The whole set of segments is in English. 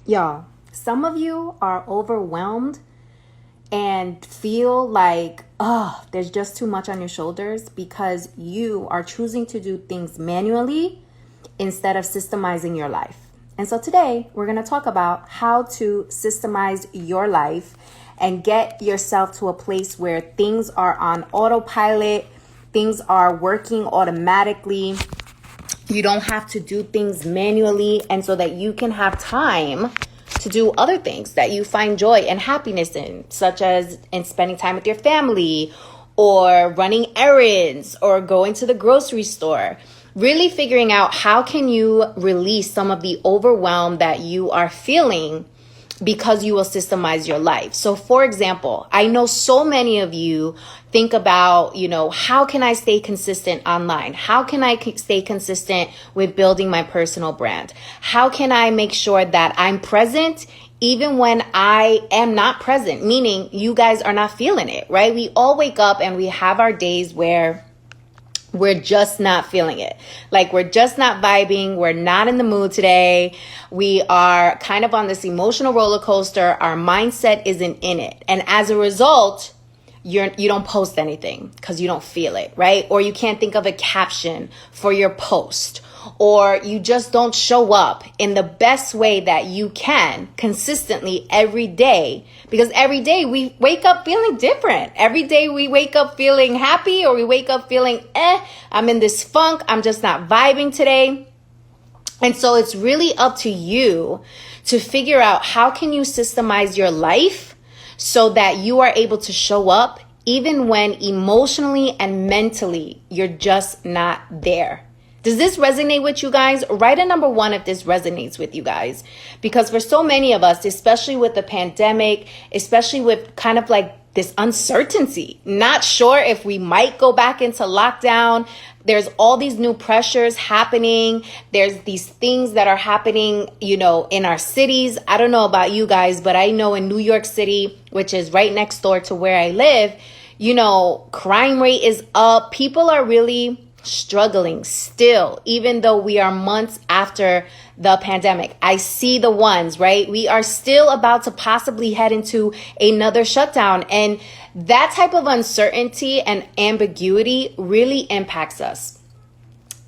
Y'all, some of you are overwhelmed and feel like, oh, there's just too much on your shoulders because you are choosing to do things manually instead of systemizing your life. And so today we're going to talk about how to systemize your life and get yourself to a place where things are on autopilot, things are working automatically. You don't have to do things manually, and so that you can have time to do other things that you find joy and happiness in, such as in spending time with your family or running errands or going to the grocery store. Really figuring out how can you release some of the overwhelm that you are feeling because you will systemize your life. So for example, I know so many of you think about, how can I stay consistent online? How can I stay consistent with building my personal brand? How can I make sure that I'm present even when I am not present? Meaning you guys are not feeling it, right? We all wake up and we have our days where we're just not feeling it. Like we're just not vibing. We're not in the mood today. We are kind of on this emotional roller coaster. Our mindset isn't in it. And as a result, you don't post anything because you don't feel it, right? Or you can't think of a caption for your post, or you just don't show up in the best way that you can consistently every day, because every day we wake up feeling different. Every day we wake up feeling happy, or we wake up feeling, I'm in this funk. I'm just not vibing today. And so it's really up to you to figure out how can you systemize your life so that you are able to show up even when emotionally and mentally you're just not there. Does this resonate with you guys? Write a number 1 if this resonates with you guys. Because for so many of us, especially with the pandemic, especially with kind of like this uncertainty, not sure if we might go back into lockdown. There's all these new pressures happening. There's these things that are happening, in our cities. I don't know about you guys, but I know in New York City, which is right next door to where I live, crime rate is up. People are really struggling still, even though we are months after the pandemic. I see the ones, right? We are still about to possibly head into another shutdown. And that type of uncertainty and ambiguity really impacts us.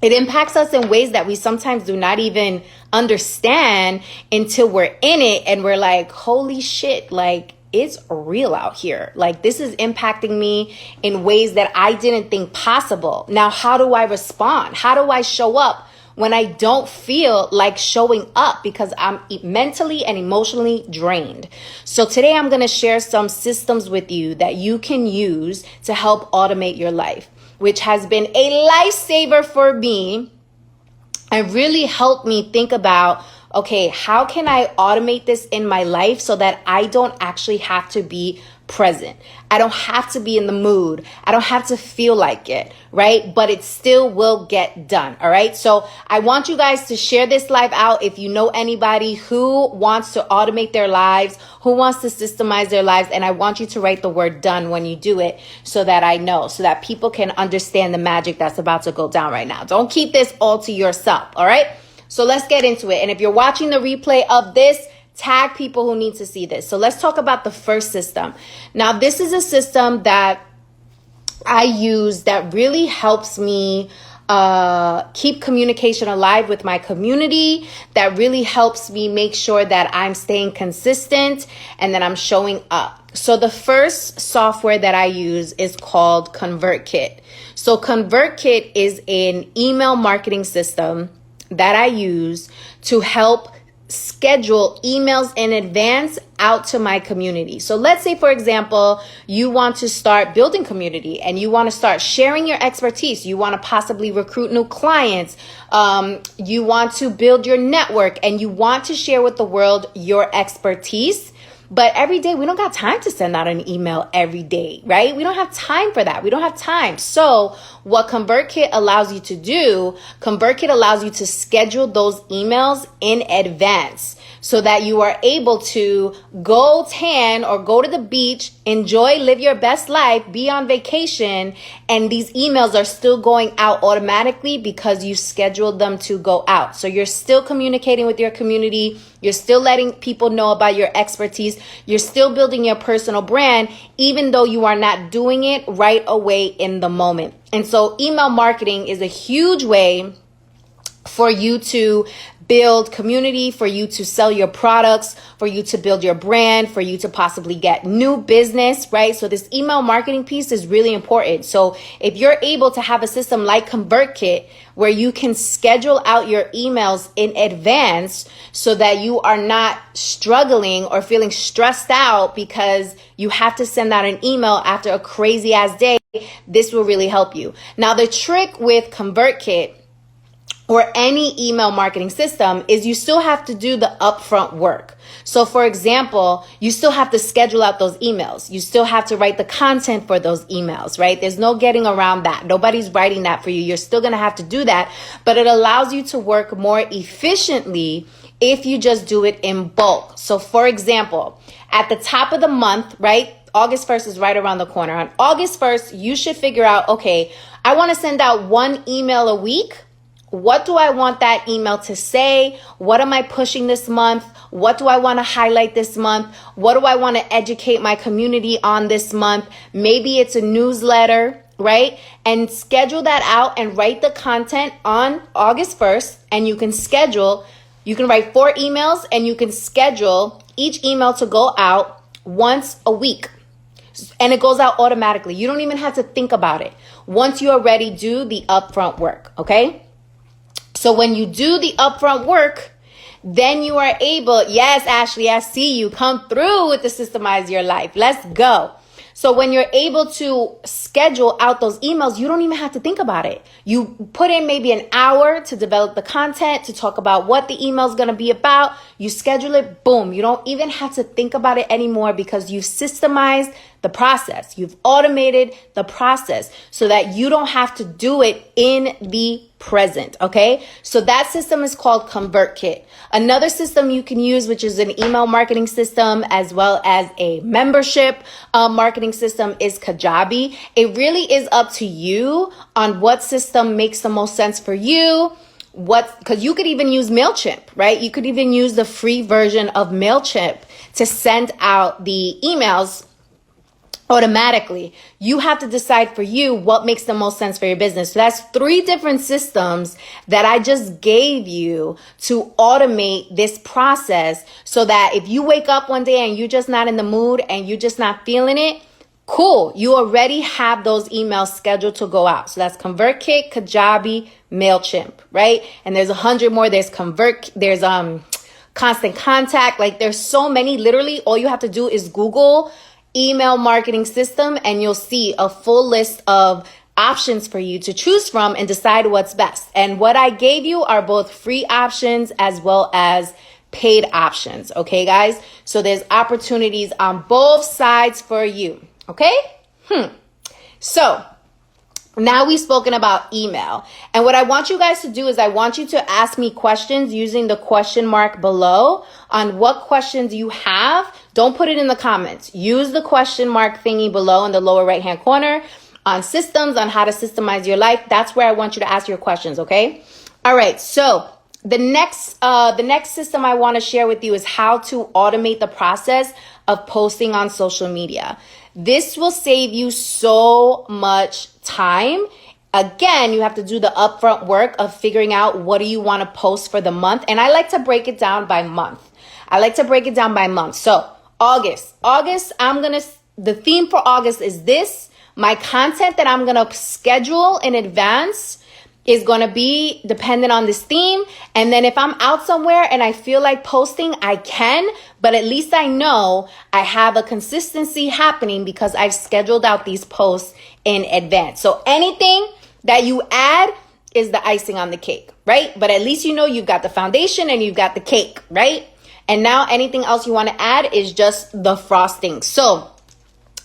It impacts us in ways that we sometimes do not even understand until we're in it and we're like, holy shit, like it's real out here. Like this is impacting me in ways that I didn't think possible. Now, how do I respond? How do I show up when I don't feel like showing up because I'm mentally and emotionally drained? So today I'm going to share some systems with you that you can use to help automate your life, which has been a lifesaver for me and really helped me think about, okay, how can I automate this in my life so that I don't actually have to be present? I don't have to be in the mood. I don't have to feel like it, right? But it still will get done, all right? So I want you guys to share this live out if you know anybody who wants to automate their lives, who wants to systemize their lives, and I want you to write the word done when you do it so that I know, so that people can understand the magic that's about to go down right now. Don't keep this all to yourself, all right? So let's get into it. And if you're watching the replay of this, tag people who need to see this. So let's talk about the first system. Now, this is a system that I use that really helps me keep communication alive with my community, that really helps me make sure that I'm staying consistent and that I'm showing up. So the first software that I use is called Convertkit. So Convertkit is an email marketing system that I use to help schedule emails in advance out to my community. So let's say, for example, you want to start building community and you want to start sharing your expertise. You want to possibly recruit new clients. You want to build your network and you want to share with the world your expertise. But every day, we don't got time to send out an email every day, right? We don't have time for that. We don't have time. So what Convertkit allows you to do, Convertkit allows you to schedule those emails in advance. so that you are able to go tan or go to the beach, enjoy, live your best life, be on vacation, and these emails are still going out automatically because you scheduled them to go out. So you're still communicating with your community, you're still letting people know about your expertise, you're still building your personal brand, even though you are not doing it right away in the moment. And so email marketing is a huge way for you to build community, for you to sell your products, for you to build your brand, for you to possibly get new business, right? So this email marketing piece is really important. So if you're able to have a system like Convertkit where you can schedule out your emails in advance so that you are not struggling or feeling stressed out because you have to send out an email after a crazy ass day, this will really help you. Now, the trick with Convertkit or any email marketing system is you still have to do the upfront work. So for example, you still have to schedule out those emails. You still have to write the content for those emails, right? There's no getting around that. Nobody's writing that for you. You're still going to have to do that, but it allows you to work more efficiently if you just do it in bulk. So for example, at the top of the month, right? August 1st is right around the corner. On August 1st, you should figure out, okay, I want to send out one email a week. What do I want that email to say? What am I pushing this month? What do I want to highlight this month? What do I want to educate my community on this month? Maybe it's a newsletter, right? And schedule that out and write the content on August 1st. And you can write 4 emails and you can schedule each email to go out once a week. And it goes out automatically. You don't even have to think about it once you already do the upfront work, okay? So when you do the upfront work, then you are able, yes, Ashley, I see you, come through with the Systemize Your Life. Let's go. So when you're able to schedule out those emails, you don't even have to think about it. You put in maybe an hour to develop the content, to talk about what the email is going to be about. You schedule it, boom. You don't even have to think about it anymore because you've systemized the process. You've automated the process so that you don't have to do it in the present, okay? So that system is called Convertkit. Another system you can use, which is an email marketing system as well as a membership marketing system, is Kajabi. It really is up to you on what system makes the most sense for you. Because you could even use MailChimp, right? You could even use the free version of MailChimp to send out the emails automatically. You have to decide for you what makes the most sense for your business. So that's 3 different systems that I just gave you to automate this process so that if you wake up one day and you're just not in the mood and you're just not feeling it, cool. You already have those emails scheduled to go out. So that's Convertkit, Kajabi, MailChimp, right? And there's 100 more. There's Constant Contact. Like there's so many. Literally all you have to do is Google email marketing system and you'll see a full list of options for you to choose from and decide what's best. And what I gave you are both free options as well as paid options. Okay, guys? So there's opportunities on both sides for you. Okay? So now we've spoken about email. And what I want you guys to do is I want you to ask me questions using the question mark below on what questions you have. Don't put it in the comments. Use the question mark thingy below in the lower right-hand corner on systems, on how to systemize your life. That's where I want you to ask your questions, okay? All right, so the next system I want to share with you is how to automate the process of posting on social media. This will save you so much time. Again, you have to do the upfront work of figuring out what do you want to post for the month. And I like to break it down by month. So August, the theme for August is this. My content that I'm going to schedule in advance is going to be dependent on this theme. And then if I'm out somewhere and I feel like posting, I can, but at least I know I have a consistency happening because I've scheduled out these posts in advance. So anything that you add is the icing on the cake, right? But at least you know you've got the foundation and you've got the cake, right? And now anything else you want to add is just the frosting. So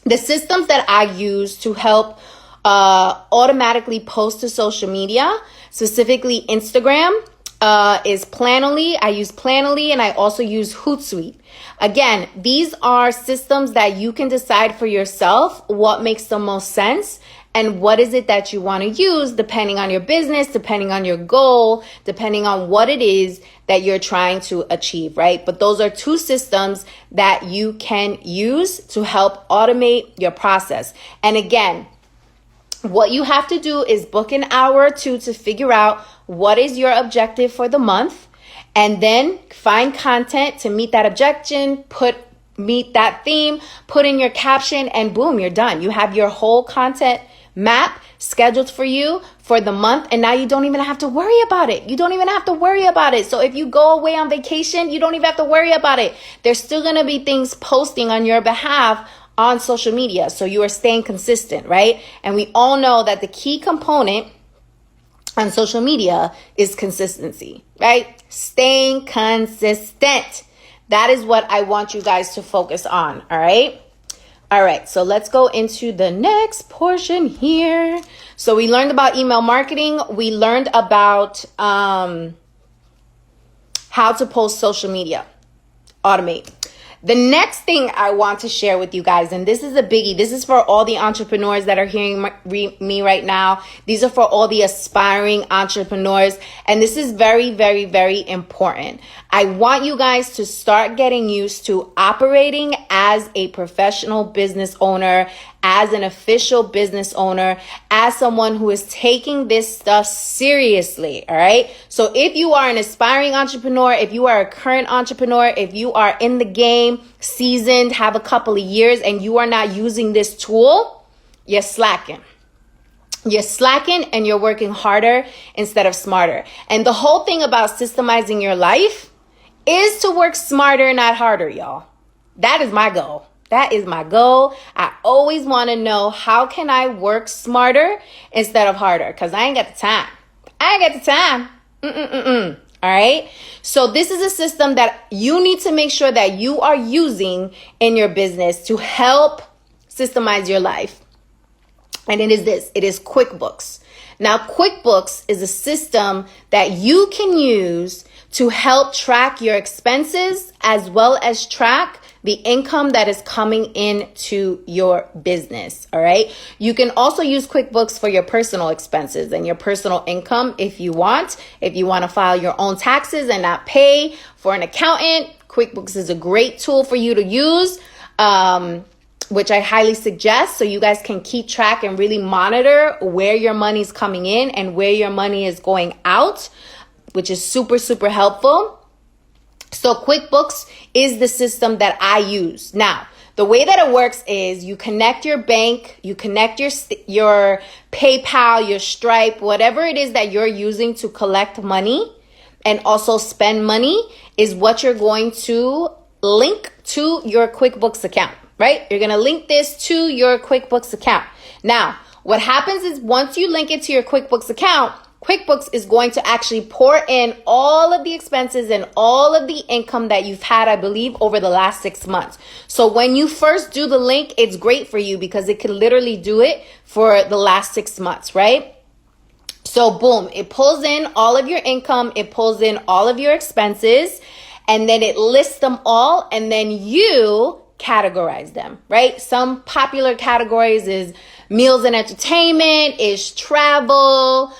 the systems that I use to help automatically post to social media, specifically Instagram, is Planoly. I use Planoly, and I also use Hootsuite. Again, these are systems that you can decide for yourself what makes the most sense and what is it that you want to use depending on your business, depending on your goal, depending on what it is that you're trying to achieve, right? But those are two systems that you can use to help automate your process. And again, what you have to do is book an hour or two to figure out what is your objective for the month, and then find content to meet that objection, meet that theme, put in your caption, and boom, you're done. You have your whole content map scheduled for you for the month, and now you don't even have to worry about it. You don't even have to worry about it. So if you go away on vacation, you don't even have to worry about it. There's still going to be things posting on your behalf on social media. So you are staying consistent, right? And we all know that the key component on social media is consistency, right? Staying consistent. That is what I want you guys to focus on, all right? All right, so let's go into the next portion here. So we learned about email marketing. We learned about how to post social media, automate. The next thing I want to share with you guys, and this is a biggie. This is for all the entrepreneurs that are hearing me right now. These are for all the aspiring entrepreneurs. And this is very, very, very important. I want you guys to start getting used to operating as a professional business owner, as an official business owner, as someone who is taking this stuff seriously, all right? So if you are an aspiring entrepreneur, if you are a current entrepreneur, if you are in the game, seasoned, have a couple of years, and you are not using this tool, you're slacking. You're slacking and you're working harder instead of smarter. And the whole thing about systemizing your life is to work smarter, not harder, y'all. That is my goal. That is my goal. I always want to know, how can I work smarter instead of harder? Because I ain't got the time. All right. So this is a system that you need to make sure that you are using in your business to help systemize your life. And it is this. It is Quickbooks. Now, Quickbooks is a system that you can use to help track your expenses as well as track the income that is coming into your business, all right? You can also use Quickbooks for your personal expenses and your personal income if you want. If you want to file your own taxes and not pay for an accountant, Quickbooks is a great tool for you to use, which I highly suggest, so you guys can keep track and really monitor where your money's coming in and where your money is going out, which is super, super helpful. So Quickbooks is the system that I use. Now, the way that it works is you connect your bank, you connect your PayPal, your Stripe, whatever it is that you're using to collect money and also spend money is what you're going to link to your Quickbooks account, right? You're going to link this to your Quickbooks account. Now, what happens is once you link it to your Quickbooks account, Quickbooks is going to actually pour in all of the expenses and all of the income that you've had, I believe, over the last 6 months. So when you first do the link, it's great for you because it can literally do it for the last 6 months, right? So boom, it pulls in all of your income, it pulls in all of your expenses, and then it lists them all, and then you categorize them, right? Some popular categories is meals and entertainment, is travel,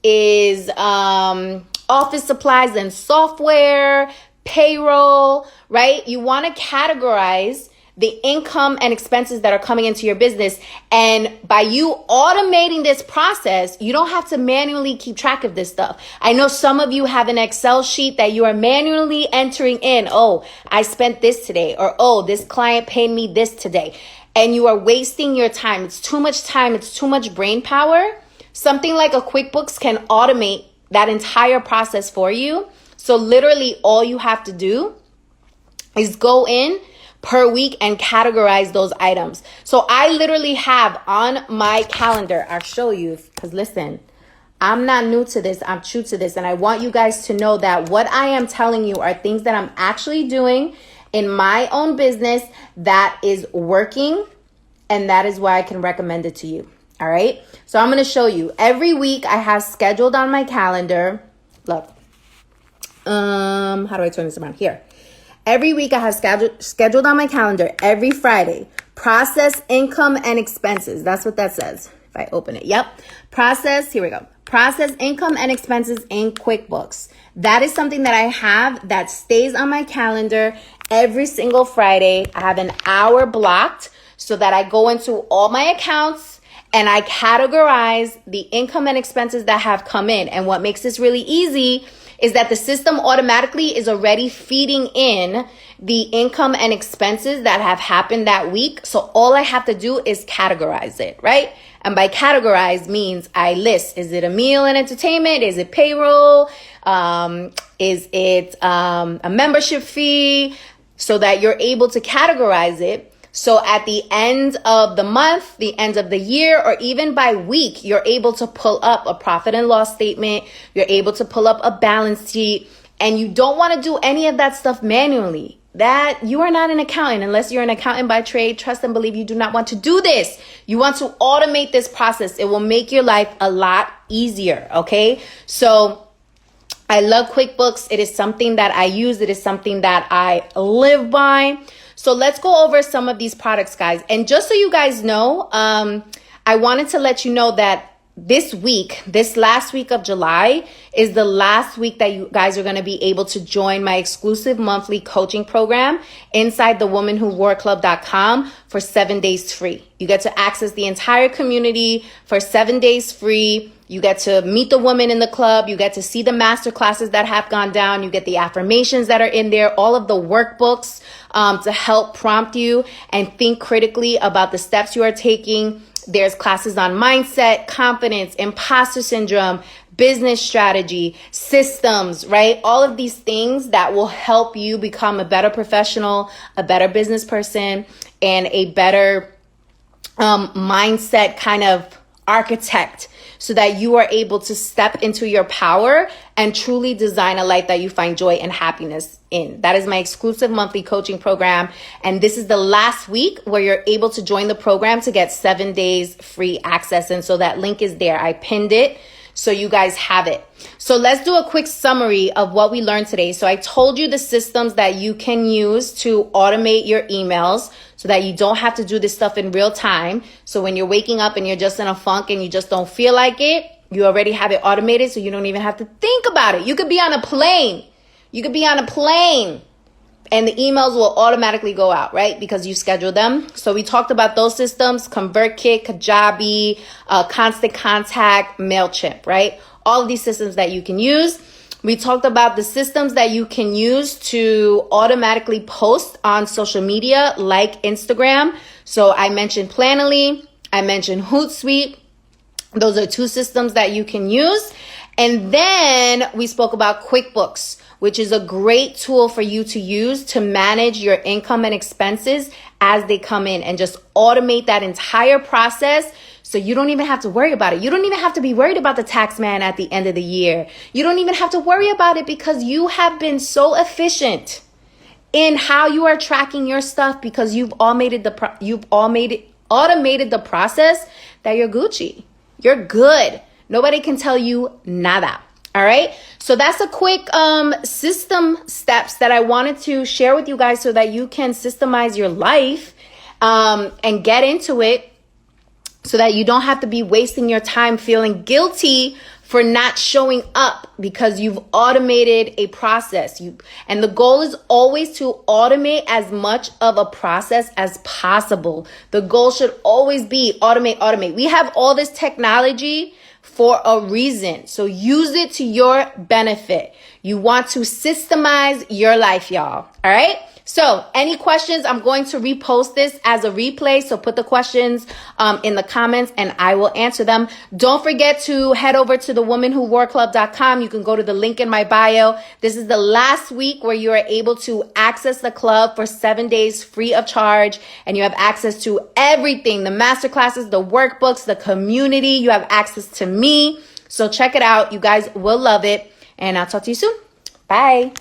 is office supplies and software, payroll, right? You want to categorize the income and expenses that are coming into your business. And by you automating this process, you don't have to manually keep track of this stuff. I know some of you have an Excel sheet that you are manually entering in. Oh, I spent this today, or oh, this client paid me this today. And you are wasting your time. It's too much time. It's too much brain power. Something like a Quickbooks can automate that entire process for you. So literally all you have to do is go in per week and categorize those items. So I literally have on my calendar, I'll show you, because listen, I'm not new to this, I'm true to this. And I want you guys to know that what I am telling you are things that I'm actually doing in my own business that is working. And that is why I can recommend it to you. All right. So I'm going to show you every week I have scheduled on my calendar Love. How do I turn this around? Here. Every week I have scheduled on my calendar every Friday. Process income and expenses. That's what that says. If I open it. Yep. Here we go. Process income and expenses in QuickBooks. That is something that I have that stays on my calendar every single Friday. I have an hour blocked so that I go into all my accounts and I categorize the income and expenses that have come in. And what makes this really easy is that the system automatically is already feeding in the income and expenses that have happened that week. So all I have to do is categorize it, right? And by categorize means I list, is it a meal and entertainment? Is it payroll? Is it a membership fee? So that you're able to categorize it. So at the end of the month, the end of the year, or even by week, you're able to pull up a profit and loss statement. You're able to pull up a balance sheet, and you don't want to do any of that stuff manually. That you are not an accountant unless you're an accountant by trade. Trust and believe you do not want to do this. You want to automate this process. It will make your life a lot easier. Okay. So I love QuickBooks. It is something that I use. It is something that I live by. So let's go over some of these products, guys. And just so you guys know, I wanted to let you know that this last week of July is the last week that you guys are going to be able to join my exclusive monthly coaching program inside thewwomanwhoworeclub.com for 7 days free. You get to access the entire community for 7 days free. You get to meet the women in the club. You get to see the master classes that have gone down. You get the affirmations that are in there, all of the workbooks to help prompt you and think critically about the steps you are taking. There's classes on mindset, confidence, imposter syndrome, business strategy, systems, right? All of these things that will help you become a better professional, a better business person, and a better mindset kind of architect, so that you are able to step into your power and truly design a life that you find joy and happiness in. That is my exclusive monthly coaching program. And this is the last week where you're able to join the program to get 7 days free access. And so that link is there. I pinned it so you guys have it. So let's do a quick summary of what we learned today. So I told you the systems that you can use to automate your emails so that you don't have to do this stuff in real time. So when you're waking up and you're just in a funk and you just don't feel like it, you already have it automated, so you don't even have to think about it. You could be on a plane. And the emails will automatically go out, right? Because you scheduled them. So we talked about those systems: Convertkit, Kajabi, Constant Contact, MailChimp, right? All of these systems that you can use. We talked about the systems that you can use to automatically post on social media like Instagram. So I mentioned Planoly. I mentioned Hootsuite. Those are two systems that you can use. And then we spoke about QuickBooks, which is a great tool for you to use to manage your income and expenses as they come in, and just automate that entire process so you don't even have to worry about it. You don't even have to be worried about the tax man at the end of the year. You don't even have to worry about it because you have been so efficient in how you are tracking your stuff, because you've automated the process that you're Gucci. You're good. Nobody can tell you nada. All right. So that's a quick system steps that I wanted to share with you guys so that you can systemize your life and get into it, so that you don't have to be wasting your time feeling guilty for not showing up because you've automated a process. And the goal is always to automate as much of a process as possible. The goal should always be automate. We have all this technology for a reason. So use it to your benefit. You want to systemize your life, y'all. All right. So any questions, I'm going to repost this as a replay. So put the questions in the comments and I will answer them. Don't forget to head over to thewwomanwhoworeclub.com. You can go to the link in my bio. This is the last week where you are able to access the club for 7 days free of charge. And you have access to everything: the masterclasses, the workbooks, the community. You have access to me. So check it out. You guys will love it. And I'll talk to you soon. Bye.